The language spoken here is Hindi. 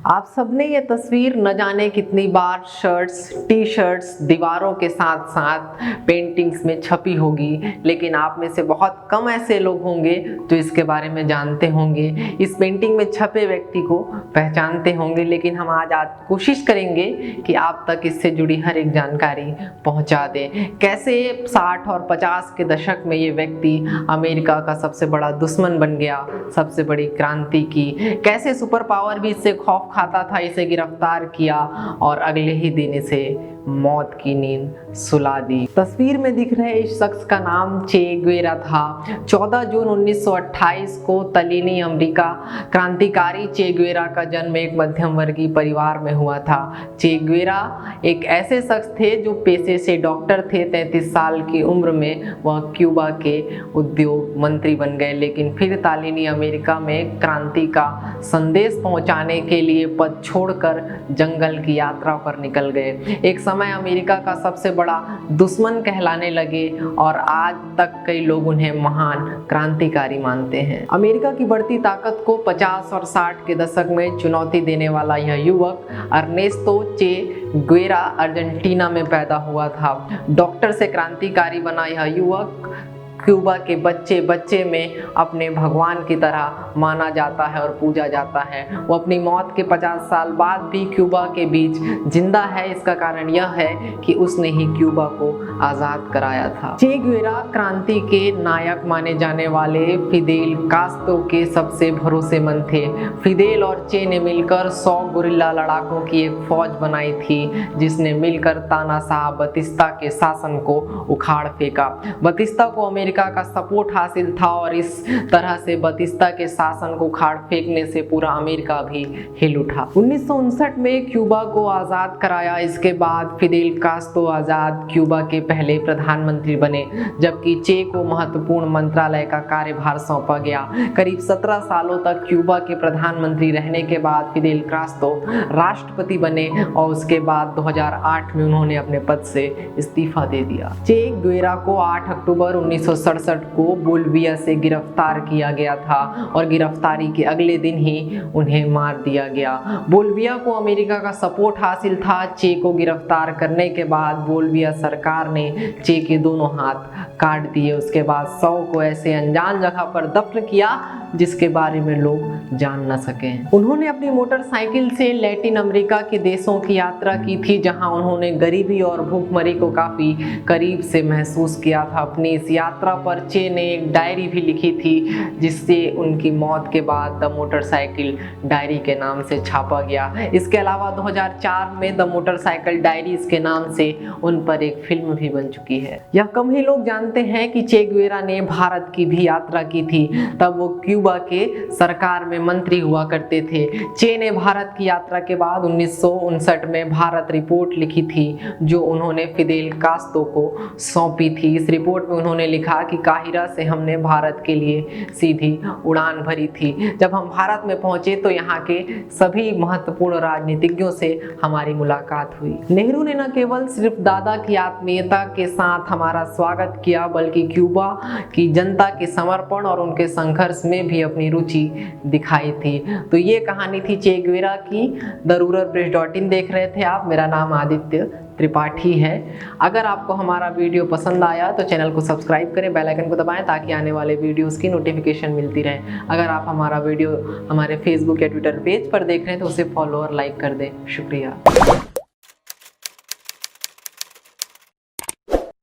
आप सबने ये तस्वीर न जाने कितनी बार शर्ट्स, टी शर्ट्स, दीवारों के साथ साथ पेंटिंग्स में छपी होगी, लेकिन आप में से बहुत कम ऐसे लोग होंगे जो इसके बारे में जानते होंगे, इस पेंटिंग में छपे व्यक्ति को पहचानते होंगे। लेकिन हम आज कोशिश करेंगे कि आप तक इससे जुड़ी हर एक जानकारी पहुंचा दें। कैसे 60 और 50 के दशक में ये व्यक्ति अमेरिका का सबसे बड़ा दुश्मन बन गया, सबसे बड़ी क्रांति की, कैसे सुपर पावर भी इससे खौफ खाता था, इसे गिरफ्तार किया और अगले ही दिन इसे मौत की नींद सुला दी। तस्वीर में दिख रहे इस शख्स का नाम चे गुवेरा था। 14 जून 1928 को तलीनी अमेरिका क्रांतिकारी चे गुवेरा का जन्म एक मध्यम वर्गीय परिवार में हुआ था। चे गुवेरा एक ऐसे शख्स थे जो पेशे से डॉक्टर थे। 33 साल की उम्र में वह क्यूबा के उद्योग मंत्री बन गए, लेकिन फिर तलीनी अमेरिका में क्रांति का संदेश पहुंचाने के लिए पद छोड़कर जंगल की यात्रा पर निकल गए। एक समय अमेरिका का सबसे बड़ा दुश्मन कहलाने लगे और आज तक कई लोग उन्हें महान क्रांतिकारी मानते हैं। अमेरिका की बढ़ती ताकत को 50 और 60 के दशक में चुनौती देने वाला यह युवक अर्नेस्तो चे गुवेरा अर्जेंटीना में पैदा हुआ था। डॉक्टर से क्रांतिकारी बना यह युवक क्यूबा के बच्चे बच्चे में अपने भगवान की तरह माना जाता है और पूजा जाता है। वो अपनी मौत के 50 साल बाद भी क्यूबा के बीच जिंदा है। इसका कारण यह है कि उसने ही क्यूबा को आज़ाद कराया था। चे गुवेरा क्रांति के नायक माने जाने वाले फिदेल कास्त्रो के सबसे भरोसेमंद थे। फिदेल और चे ने मिलकर 100 गुरिल्ला लड़ाकों की एक फौज बनाई थी, जिसने मिलकर तानाशाह बतिस्ता के शासन को उखाड़ फेंका। बतिस्ता को अमेरिका का सपोर्ट हासिल था और इस तरह से बतिस्ता के शासन को उखाड़ फेंकने से पूरा अमेरिका भी हिल उठा। 1959 में क्यूबा को आज़ाद कराया। इसके बाद फिदेल कास्त्रो आज़ाद क्यूबा के पहले प्रधानमंत्री बने, जबकि चे को महत्वपूर्ण मंत्रालय का कार्यभार सौंपा गया। करीब 17 सालों तक क्यूबा के प्रधानमंत्री रहने के बाद फिदेल कास्त्रो राष्ट्रपति बने और उसके बाद 2008 में उन्होंने अपने पद से इस्तीफा दे दिया। चे गुवेरा को 8 अक्टूबर 1967 को बोलिविया से गिरफ्तार किया गया था और गिरफ्तारी के अगले दिन ही उन्हें मार दिया गया। बोलिविया को अमेरिका का सपोर्ट हासिल था। चे को गिरफ्तार करने के बाद बोलिविया सरकार ने चे के दोनों हाथ काट दिए। उसके बाद शव को ऐसे अनजान जगह पर दफन किया जिसके बारे में लोग जान न सकें। उन्होंने अपनी मोटरसाइकिल से लैटिन अमेरिका के देशों की यात्रा की थी, जहां उन्होंने गरीबी और भूखमरी को काफी करीब से महसूस किया था। अपनी इस यात्रा पर चे ने एक डायरी भी लिखी थी, जिससे उनकी मौत के बाद द मोटरसाइकिल डायरी के नाम से छापा गया। इसके अलावा 2004 में द मोटरसाइकिल डायरीज के नाम से उन पर एक फिल्म भी बन चुकी है। यह कम ही लोग जानते हैं कि चे गुवेरा ने भारत की भी यात्रा की थी। तब वो क्यूबा के सरकार में मंत्री हुआ करते थे। चे ने भारत की यात्रा के बाद 1959 में भारत रिपोर्ट लिखी थी, जो उन्होंने फिदेल कास्त्रो को सौंपी थी। इस रिपोर्ट में उन्होंने लिखा कि काहिरा से हमने भारत के लिए सीधी उड़ान भरी थी। जब हम भारत में पहुंचे तो यहाँ के सभी महत्वपूर्ण राजनीतिज्ञों से हमारी मुलाकात हुई। नेहरू ने न केवल सिर्फ दादा की आत्मीयता के साथ हमारा स्वागत किया, बल्कि क्यूबा की जनता के समर्पण और उनके संघर्ष में भी अपनी रुचि दिखाई थी। तो ये कहानी थी चे गुवेरा की। therulerpress.in देख रहे थे आप। मेरा नाम आदित्य त्रिपाठी है। अगर आपको हमारा वीडियो पसंद आया तो चैनल को सब्सक्राइब करें, बेल आइकन को दबाएं ताकि आने वाले वीडियोस की नोटिफिकेशन मिलती रहे। अगर आप हमारा वीडियो हमारे फेसबुक या ट्विटर पेज पर देख रहे हैं तो उसे फॉलो और लाइक कर दें। शुक्रिया।